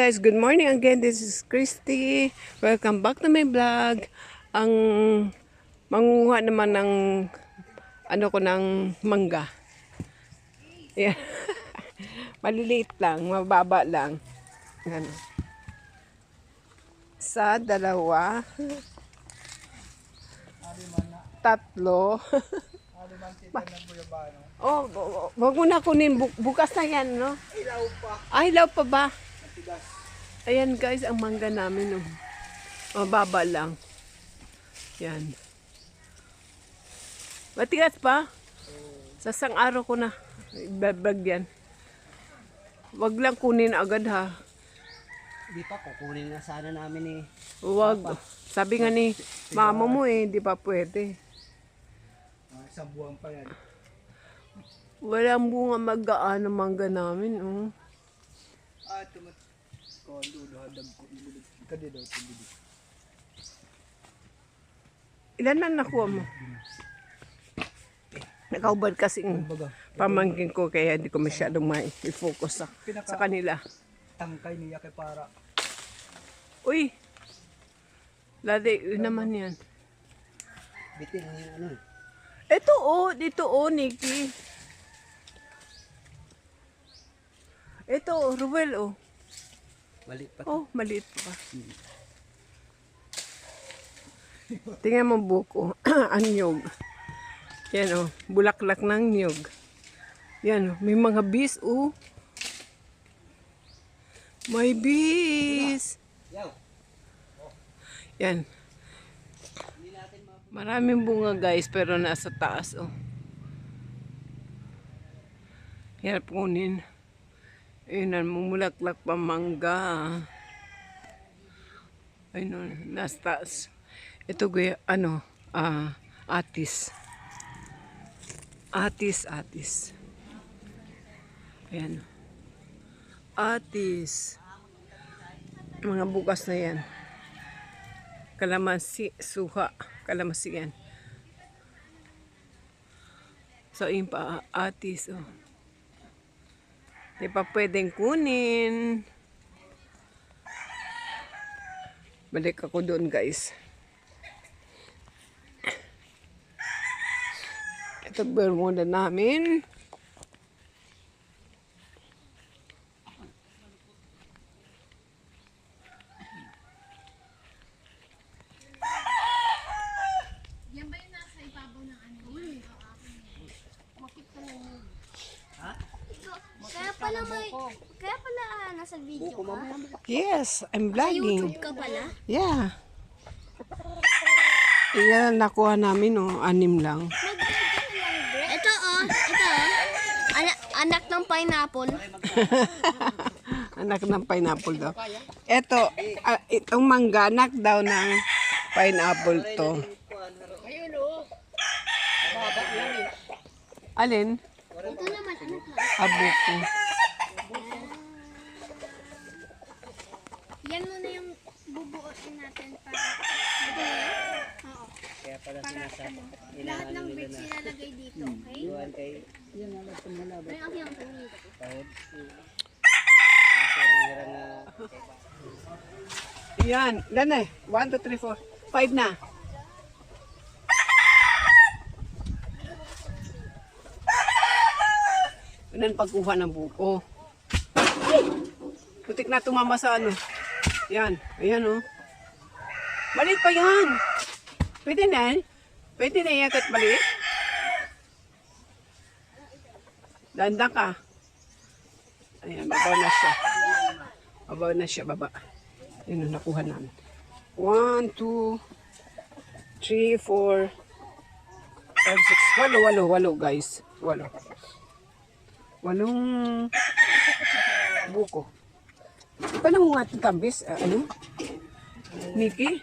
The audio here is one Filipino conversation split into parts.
guys, good morning again. This is Christy. Welcome back to my vlog. Ang manguha naman ng ng mangga. Yeah. Maliliit lang, mababa lang. Ano. Sa dalawa, tatlo. Oh, wag mo na kunin. Bukas na yan, no? Ilaw pa. Ay, hilaw pa ba? Matigas. Ayan guys, ang mangga namin. Oh. Mababa lang. Yan. Matigas pa? Sa isang araw ko na. Ibabag yan. Wag lang kunin agad ha. Di pa, kukunin na sana namin eh. Wag. Sabi nga ni mama mo eh, di pa pwede. Isang buwan pa yan. Walang bunga mag-aan ang mangga namin. Oh. Tumat. Kondo, dahadag ko. Kadi daw, tubig. Ilan na nakuha mo? Nakaubad kasing pamangkin ko kaya hindi ko masyadong mai-focus sa kanila. Tangkay niya kay para. Uy! Lade, naman yan. Bitin niya ano. Ito oh, dito oh, Nikki. Ito, Ruel oh. Mali pa. Oh, maliit pa. Tingnan mo buko. Ang nyog. Yan oh, bulaklak ng nyog. Yan oh, may mga bees oh. May bees. Yan. Maraming bunga guys, pero nasa taas oh. Hirap kunin. Ayun, mumulaklak pa mangga. Ayun, nasa taas. Ito guya, atis. Atis. Ayan. Atis. Mga bukas na yan. Kalamansi, suha. Kalamansi yan. So, yun pa, atis, oh. Di pa pwedeng kunin. Balik ako doon, guys. Ito bermuda namin. Yan ba yung nasa ibabaw ng ano? Makita na yun. Ha? Kaya pala nasa video ka? Yes, I'm vlogging. YouTube ka pala? Yeah. Iyan nakuha namin, oh. 6 lang. Ito oh. Anak ng pineapple. Anak ng pineapple daw. Ito, itong mangga, anak daw ng pineapple to. Ayun oh. Baba yan eh. Alin? Ito naman anak na. Abuko. Yan muna yung bubuotin natin para oo. Kaya pala sinasabi. Lahat ng bricks ilalagay dito, okay? Iwan kay. Yan ang tumula ba? May ang yung tumito. Pahod. Yan. Ilan na eh? 1, 2, 3, 4. 5 na. Ilan pagkuha ng buko. Putik na tumama sa ano. Yan. Ayan oh. Maliit pa yan. Pwede na. Pwede na yan kahit maliit. Danda ka. Ayan, babaw na siya. Babaw na siya, baba. Yun ang nakuha namin. 1, 2, 3, 4, 5, 6, 8 guys. 8. 8 buko. Paano mo nga itong tambis? Ano? Nikki?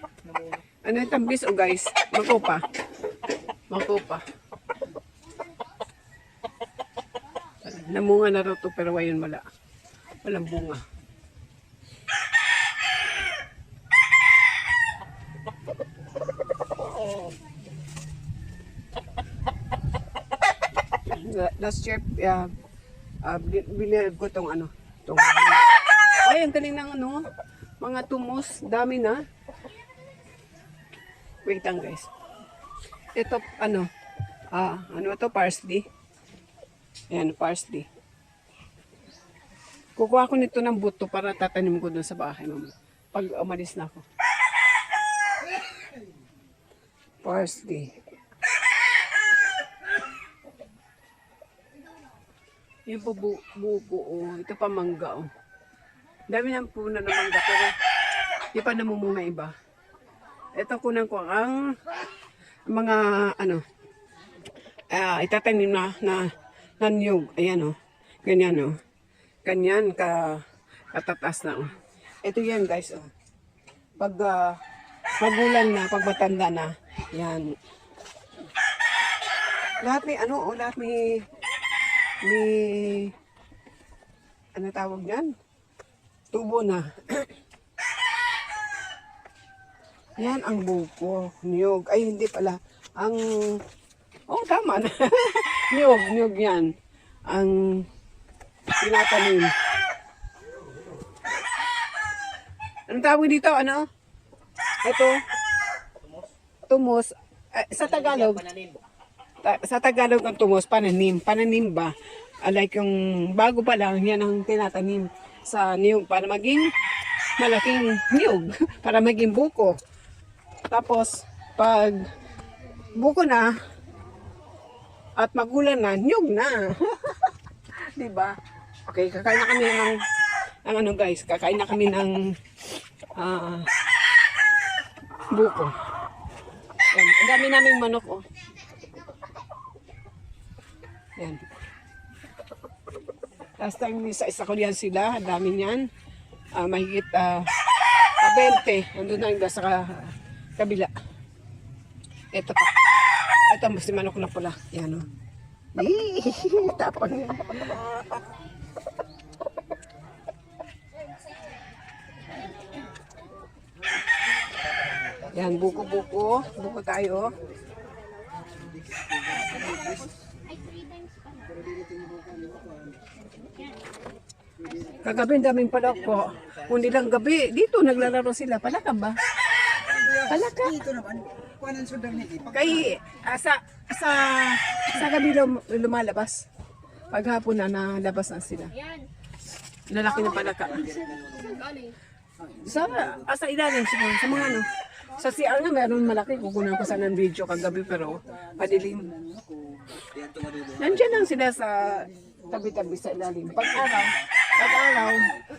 Ano yung tambis o guys? Makopa. Namunga na rin ito pero ngayon wala. Walang bunga. Last year, bilhin ko itong ano. Ay, ang galing ng ano, mga tumos. Dami na. Wait lang guys. Ito, ano, ano ito, parsley. Ayan, parsley. Kukuha ko nito ng buto para tatanim ko dun sa bahay, mama. Pag umalis na ako. Parsley. Yan po buko, oh. Ito pa mangga, oh. Dami ng puno ng mangga, pero di pa namumunga iba. Ito kunan ko ang mga, ano, itatanim na niyog. Ayan, oh. Ganyan, oh. Ganyan, katatas na, oh. Ito yan, guys, oh. Pag, magulang na, pag matanda na, yan. Lahat may, ano, oh, lahat may, ano tawag yan? Tubo na. Yan ang buko, niyog. Ay, hindi pala. Ang, oh, tama na. niyog yan. Ang tinatanim. Anong tawag dito? Ano? Ito? Tumos. Sa Tagalog. Sa Tagalog ang tumos, pananim. Pananim ba? Like yung bago pa lang, yan ang tinatanim sa niyog para maging malaking niyog. Para maging buko. Tapos, pag buko na, at magulan na, niyog na. Diba? Okay, kakain na kami ng ano guys, kakain na kami ng buko. Yan. Ang dami naming manok, oh. Yan. Last time, isa ko yan sila. Ang dami niyan. Mahigit 20. Nandun na yung sa kabila. Ito pa. Ito, si manok na pula. Yan, oh. Tapang yan. Yan, buko-buko. Buko tayo. Kagabi daming palak po. Kundi lang gabi, dito naglalaro sila. Palaka ba? Palaka? Dito naman. Kuhanan sundang nito. Kay, sa gabi lumalabas. Paghapon na nalabas na sila. Lalaki ng palaka. Sa ilalim siguro, sa mga ano. Sa CR nga meron malaki. Kukunan ko sana ng video kagabi pero padilim. Nandiyan lang sila sa tabi-tabi sa ilalim. Pag-araw,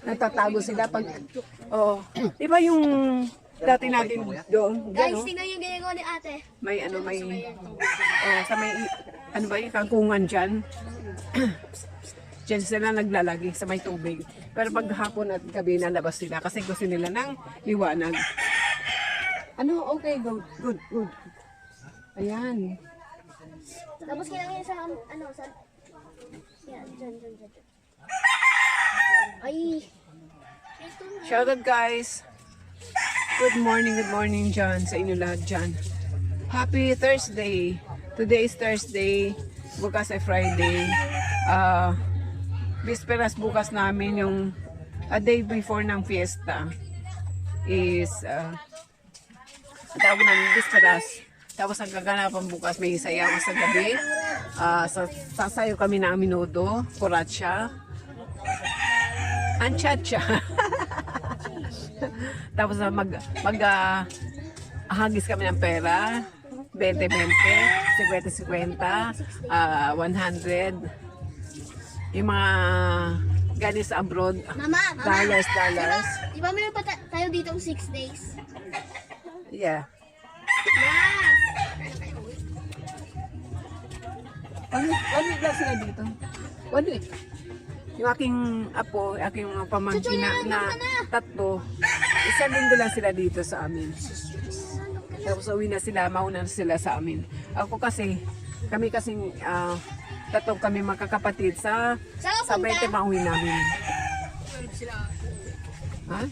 natatago sila pag, oh, di ba yung dati natin doon, Guys, gano? tingnan yung ginagawa ni ate. May ano, sa may, ano ba yung kangkungan dyan? Diyan sila naglalagi sa may tubig. Pero pag hapon at gabi nalabas sila kasi gusto nila ng liwanag. Ano, okay, good. Ayan. Tapos kailangan yun sa, ano, sa, yan, dyan. Ay. Shoutout guys. Good morning dyan sa inyo lahat dyan. Happy Thursday. Today is Thursday. Bukas ay Friday. Bisperas bukas namin yung a day before ng fiesta is tawag namin bisperas. Tapos ang gaganapan bukas may sayaw sa gabi. Sasayo kami ng minudo, kuratsa, anchacha. Tapos hagis kami ng pera, 20-20, 50-50, 100. Yung mga galing sa abroad, Mama. dollars. Di ba meron pa tayo ditong 6 days? Yeah. One week lang sila dito. 1 week. Yung aking apo, aking mga pamangkin na tatlo, isang linggo lang sila dito sa amin. Tapos uwi na sila, mauna na sila sa amin. Kami kasing tatlo kami magkakapatid sa Sabete mauwi namin. Ha?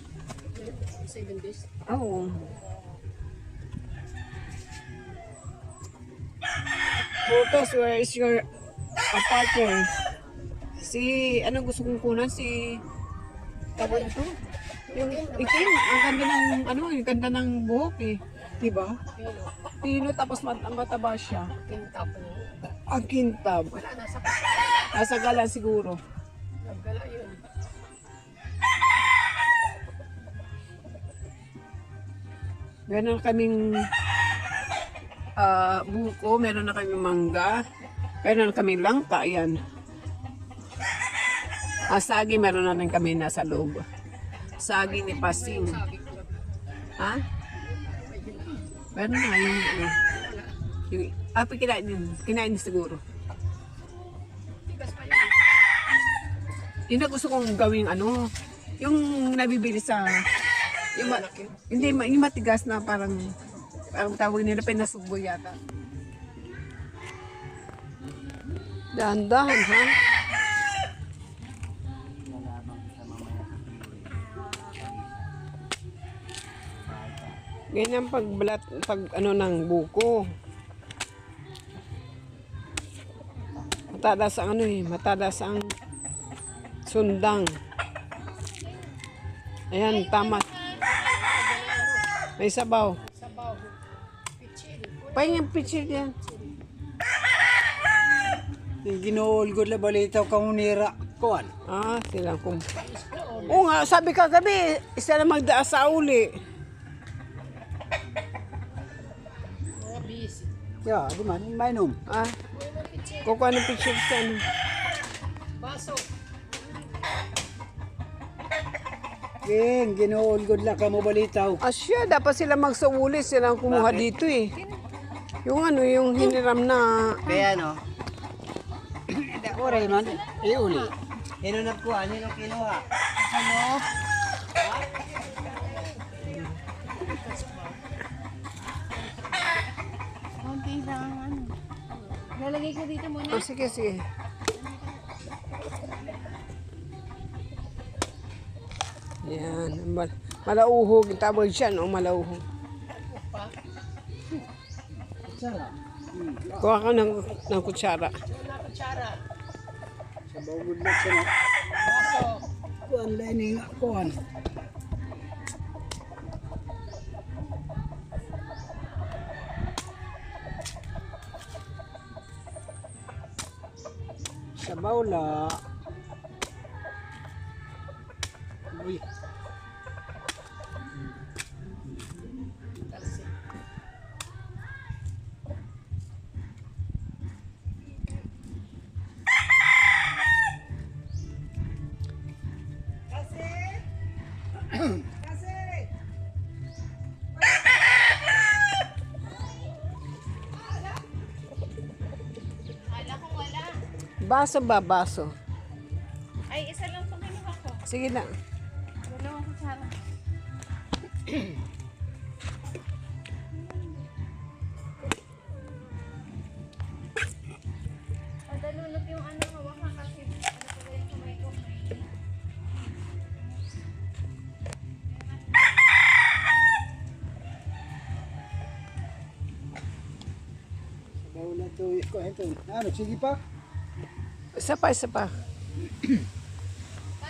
7 days. Oo. Photos, where is your partner? Anong gusto kong kunan? Tawag ito. Yung itim, ang ganda ng, ano, yung ganda ng buhok eh. Diba? Pino, tapos mataba siya. Tinta po. Ang kintab. Wala, nasa Nasa gala siguro. pagkala yun. Meron kaming buko, meron na kaming mangga, meron na kaming langka, yan. Sagi, meron na rin kami nasa loob. Sagi ni Pasing. Ha? Meron na yung kinain din siguro. Tigas pa yun. Yun na gusto kong gawing ano, yung nabibili sa, yung, hindi, yung matigas na parang tawag nila pinasubo yata. Dahan-dahan, ha? Ganyan pag ano ng buko. Matadas ang ano eh, matadas ang sundang. Ayan, tama. May sabaw. Sabaw. Pichil. Pahingin pitchil yan. Ginoolgod na balitaw kang unira. Kuan. Silang kum. Oo nga, sabi ka gabi, isa na magdaas sa uli. Mga busy. Ya, di man, mainom. Kukuha ng pitchil sa ano. Baso. Ginoolgod na ka mo balitaw. Asya, dapat sila magsauli, silang kumuha dito eh. Yung ano, yung hiniram na. Kaya no? Oray man, iuli. Hino na kuha, hino kinuha. Ano? Konti lang ang ano. Lalagay ko dito muna. Sige, sige. Yan. Malauhog. Tawag siya, no? Malauhog. Sarap. Kuha ka ng kutsara. Kutsara. Sa bawod na siya na. Baso. Kuan lining kuan. Sabaw la. Uy. Wala kung wala. Baso ba? Baso. Ay, isa lang itong kinuha ko. Sige na. Dalawang kutsara. Padalunok yung ano, hawakan kasi ano ko yung kamay ko. Sabaw na to. Ito. Ano, sige pa? Isa pa, isa pa.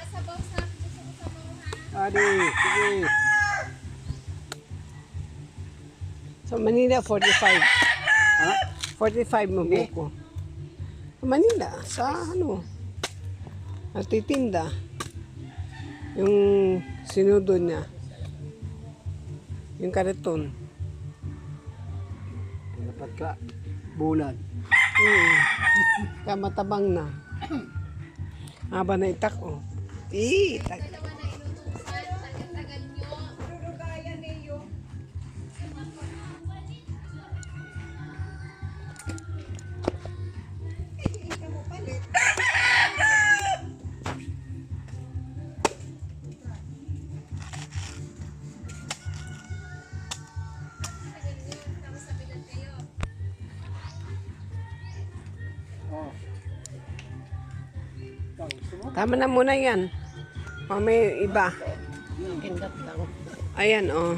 Sabaw sa gusto ko sabaw ha. Adi, sige. Sa Manila, 45. Ha? 45 mo buko. Sa Manila, sa ano? Nagtitinda. Yung sinudo niya. Yung kariton. Dapat ka. Bulan. Kaya matabang na. Haba na itak, oh. Itak. Dalawa na inutusan, tagal-tagal nyo. Tagal nyo, tapos sabilan kayo. Oh. Ikaw, gusto mo? Tama na muna yan. O, may iba. Kindat lang. Ayan, oh.